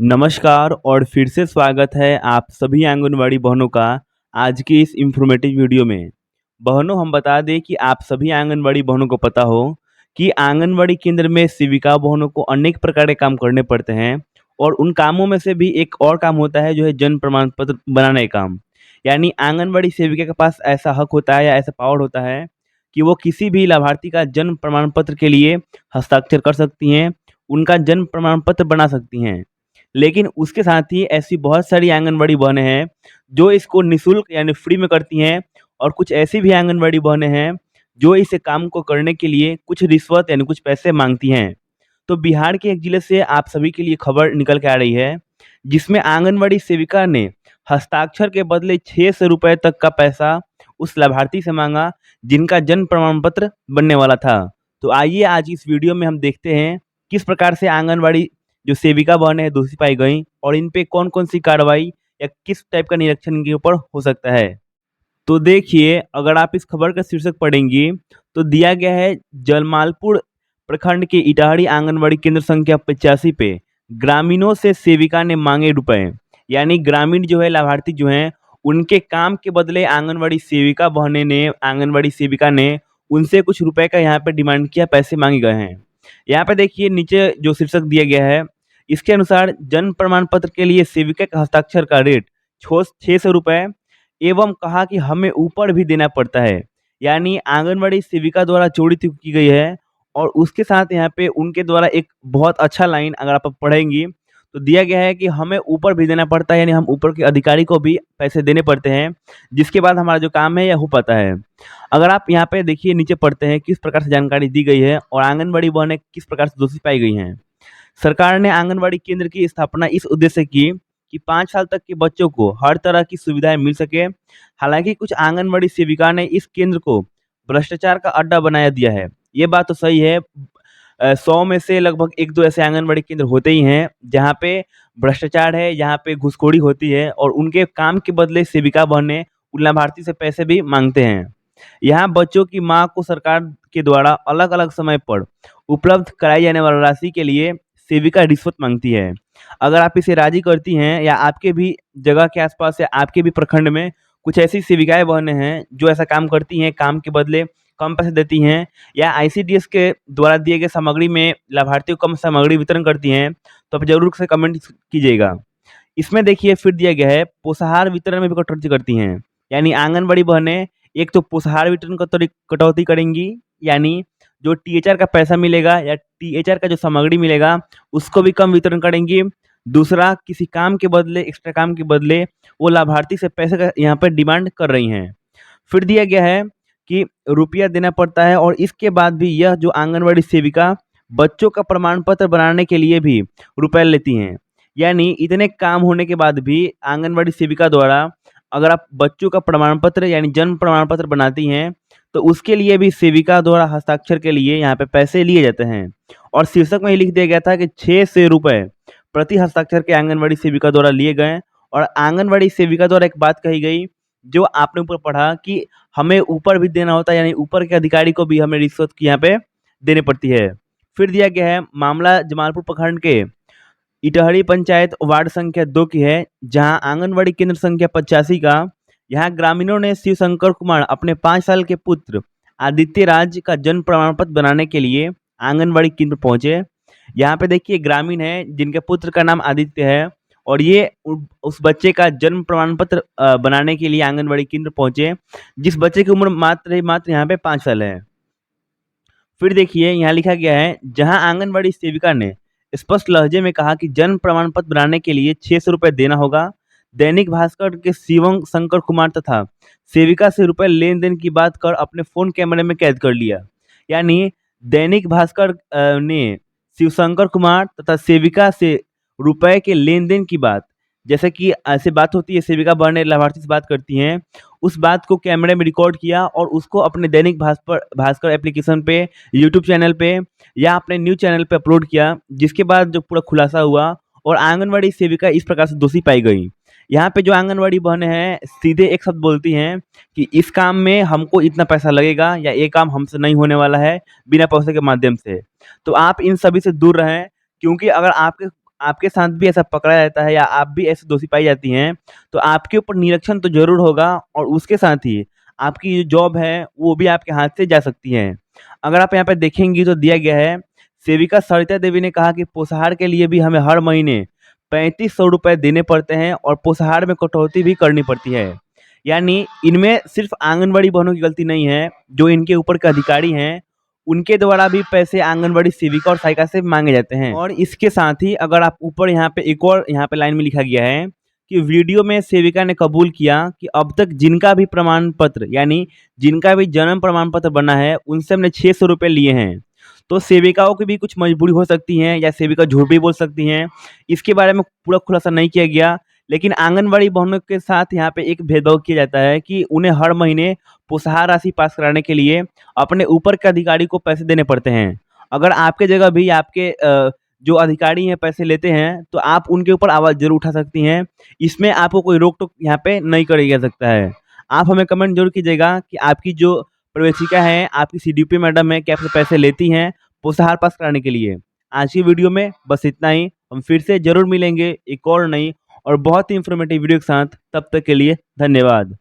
नमस्कार और फिर से स्वागत है आप सभी आंगनवाड़ी बहनों का आज की इस इंफॉर्मेटिव वीडियो में। बहनों, हम बता दें कि आप सभी आंगनवाड़ी बहनों को पता हो कि आंगनवाड़ी केंद्र में सेविका बहनों को अनेक प्रकार के काम करने पड़ते हैं और उन कामों में से भी एक और काम होता है जो है जन्म प्रमाण पत्र बनाने का काम। यानी आंगनवाड़ी सेविका के पास ऐसा हक होता है या ऐसा पावर होता है कि वो किसी भी लाभार्थी का जन्म प्रमाण पत्र के लिए हस्ताक्षर कर सकती हैं, उनका जन्म प्रमाण पत्र बना सकती हैं। लेकिन उसके साथ ही ऐसी बहुत सारी आंगनवाड़ी बहनें हैं जो इसको निःशुल्क यानी फ्री में करती हैं और कुछ ऐसी भी आंगनवाड़ी बहनें हैं जो इस काम को करने के लिए कुछ रिश्वत यानी कुछ पैसे मांगती हैं। तो बिहार के एक जिले से आप सभी के लिए खबर निकल के आ रही है जिसमें आंगनवाड़ी सेविका ने हस्ताक्षर के बदले 600 रुपये तक का पैसा उस लाभार्थी से मांगा जिनका जन्म प्रमाण पत्र बनने वाला था। तो आइए आज इस वीडियो में हम देखते हैं किस प्रकार से आंगनवाड़ी जो सेविका बहनें हैं दोषी पाई गई और इन पे कौन-कौन सी कार्रवाई या किस टाइप का निरीक्षण इनके ऊपर हो सकता है। तो देखिए, अगर आप इस खबर का शीर्षक पढ़ेंगी तो दिया गया है जलमालपुर प्रखंड के इटाहरी आंगनवाड़ी केंद्र संख्या 85 पे ग्रामीणों से सेविका ने मांगे रुपए। यानी ग्रामीण जो है लाभार्थी जो हैं उनके काम के बदले आंगनवाड़ी सेविका ने उनसे कुछ रुपए का यहाँ पे डिमांड किया, पैसे मांगे गए हैं। यहाँ पे देखिए नीचे जो शीर्षक दिया गया है इसके अनुसार जन्म प्रमाण पत्र के लिए सेविका के हस्ताक्षर का रेट 600 रुपये एवं कहा कि हमें ऊपर भी देना पड़ता है। यानी आंगनवाड़ी सेविका द्वारा चोरी तो की गई है और उसके साथ यहाँ पे उनके द्वारा एक बहुत अच्छा लाइन अगर आप पढ़ेंगी तो दिया गया है कि हमें ऊपर भी देना पड़ता है, यानी हम ऊपर के अधिकारी को भी पैसे देने पड़ते हैं जिसके बाद हमारा जो काम है यह हो पाता है। अगर आप यहाँ पे देखिए नीचे पढ़ते हैं किस प्रकार से जानकारी दी गई है और आंगनबाड़ी बहनें किस प्रकार से दोषी पाई गई हैं। सरकार ने आंगनबाड़ी केंद्र की स्थापना इस उद्देश्य से की कि 5 साल तक के बच्चों को हर तरह की सुविधाएं मिल सके। हालांकि कुछ आंगनबाड़ी सेविका ने इस केंद्र को भ्रष्टाचार का अड्डा बनाया दिया है। ये बात तो सही है। 100 में से लगभग 1-2 ऐसे आंगनबाड़ी केंद्र होते ही हैं जहाँ पे भ्रष्टाचार है, जहाँ पे घूसखोरी होती है और उनके काम के बदले सेविका बहनें उन लाभार्थी से पैसे भी मांगते हैं। यहाँ बच्चों की माँ को सरकार के द्वारा अलग-अलग समय पर उपलब्ध कराई जाने वाली राशि के लिए सेविका रिश्वत मांगती है। अगर आप इसे राज़ी करती हैं या आपके भी जगह के आस-पास या आपके भी प्रखंड में कुछ ऐसी सेविकाएँ बहनें हैं जो ऐसा काम करती हैं, काम के बदले कम पैसे देती हैं या आईसीडीएस के द्वारा दिए गए सामग्री में लाभार्थियों को कम सामग्री वितरण करती हैं, तो आप ज़रूर से कमेंट कीजिएगा। इसमें देखिए फिर दिया गया है पोषाहार वितरण में भी कटौती करती हैं। यानी आंगनबाड़ी बहनें एक तो पोषाहार वितरण कटौती करेंगी, यानी जो टीएचआर का पैसा मिलेगा या टीएचआर का जो सामग्री मिलेगा उसको भी कम वितरण करेंगी। दूसरा, किसी काम के बदले एक्स्ट्रा काम के बदले वो लाभार्थी से पैसे का यहाँ पे डिमांड कर रही हैं। फिर दिया गया है कि रुपया देना पड़ता है और इसके बाद भी यह जो आंगनवाड़ी सेविका बच्चों का प्रमाण पत्र बनाने के लिए भी रुपए लेती हैं। यानी इतने काम होने के बाद भी आंगनवाड़ी सेविका द्वारा अगर आप बच्चों का प्रमाण पत्र यानी जन्म प्रमाण पत्र बनाती हैं तो उसके लिए भी सेविका द्वारा हस्ताक्षर के लिए यहाँ पे पैसे लिए जाते हैं। और शीर्षक में ही लिख दिया गया था कि 600 रुपये प्रति हस्ताक्षर के आंगनवाड़ी सेविका द्वारा लिए गए। और आंगनवाड़ी सेविका द्वारा एक बात कही गई जो आपने ऊपर पढ़ा कि हमें ऊपर भी देना होता है, यानी ऊपर के अधिकारी को भी हमें रिश्वत की यहाँ पे देनी पड़ती है। फिर दिया गया है मामला जमालपुर प्रखंड के इटहरी पंचायत वार्ड संख्या 2 की है, जहां आंगनवाड़ी केंद्र संख्या 85 का यहाँ ग्रामीणों ने शिव शंकर कुमार अपने 5 साल के पुत्र आदित्य राज का जन्म प्रमाण पत्र बनाने के लिए आंगनवाड़ी केंद्र पहुंचे। यहाँ पे देखिए ग्रामीण है जिनके पुत्र का नाम आदित्य है और ये उस बच्चे का जन्म प्रमाण पत्र बनाने के लिए आंगनवाड़ी केंद्र पहुंचे, जिस बच्चे की उम्र मात्र यहाँ पे 5 साल है। फिर देखिए यहाँ लिखा गया है जहां आंगनवाड़ी सेविका ने स्पष्ट लहजे में कहा कि जन्म प्रमाण पत्र बनाने के लिए 600 रुपये देना होगा। दैनिक भास्कर के शिवम शंकर कुमार तथा सेविका से रुपए लेन देन की बात कर अपने फोन कैमरे में कैद कर लिया। यानी दैनिक भास्कर ने शिवशंकर कुमार तथा सेविका से रुपए के लेन देन की बात, जैसे कि ऐसे बात होती है सेविका बहनें लाभार्थी से बात करती हैं, उस बात को कैमरे में रिकॉर्ड किया और उसको अपने दैनिक भास्कर एप्लीकेशन पे, यूट्यूब चैनल पे या अपने न्यूज़ चैनल पे अपलोड किया, जिसके बाद जो पूरा खुलासा हुआ और आंगनवाड़ी सेविका इस प्रकार से दोषी पाई गई। यहाँ पे जो आंगनवाड़ी बहनें हैं सीधे एक शब्द बोलती हैं कि इस काम में हमको इतना पैसा लगेगा या ये काम हमसे नहीं होने वाला है बिना पैसे के माध्यम से। तो आप इन सभी से दूर रहें, क्योंकि अगर आपके साथ भी ऐसा पकड़ा जाता है या आप भी ऐसी दोषी पाई जाती हैं, तो आपके ऊपर निरीक्षण तो ज़रूर होगा और उसके साथ ही आपकी जो जॉब है, वो भी आपके हाथ से जा सकती है। अगर आप यहाँ पे देखेंगी तो दिया गया है, सेविका सरिता देवी ने कहा कि पोषाहार के लिए भी हमें हर महीने 3500 रुपए देने पड़ते हैं और पोषाहार में कटौती भी करनी पड़ती है। यानी इनमें सिर्फ़ आंगनवाड़ी बहनों की गलती नहीं है, जो इनके ऊपर के अधिकारी हैं, उनके द्वारा भी पैसे आंगनवाड़ी सेविका और सहायिका से माँगे जाते हैं। और इसके साथ ही अगर आप ऊपर यहाँ पे एक और यहाँ पे लाइन में लिखा गया है कि वीडियो में सेविका ने कबूल किया कि अब तक जिनका भी प्रमाण पत्र यानी जिनका भी जन्म प्रमाण पत्र बना है, उनसे हमने 600 रुपए लिए हैं। तो सेविकाओं की भी कुछ मजबूरी हो सकती है या सेविका झूठ भी बोल सकती हैं। इसके बारे में पूरा खुलासा नहीं किया गया, लेकिन आंगनवाड़ी बहनों के साथ यहाँ पे एक भेदभाव किया जाता है कि उन्हें हर महीने पोषाहार राशि पास कराने के लिए अपने ऊपर के अधिकारी को पैसे देने पड़ते हैं। अगर आपके जगह भी आपके जो अधिकारी हैं पैसे लेते हैं, तो आप उनके ऊपर आवाज़ ज़रूर उठा सकती हैं। इसमें आपको कोई रोक-टोक यहाँ पे नहीं करी जा सकता है। आप हमें कमेंट ज़रूर कीजिएगा कि आपकी जो प्रवेशिका हैं, आपकी सीडीपी मैडम हैं, क्या आपसे पैसे लेती हैं पोषाहार पास कराने के लिए? आज की वीडियो में बस इतना ही। हम फिर से ज़रूर मिलेंगे एक और नई और बहुत ही इन्फॉर्मेटिव वीडियो के साथ। तब तक के लिए धन्यवाद।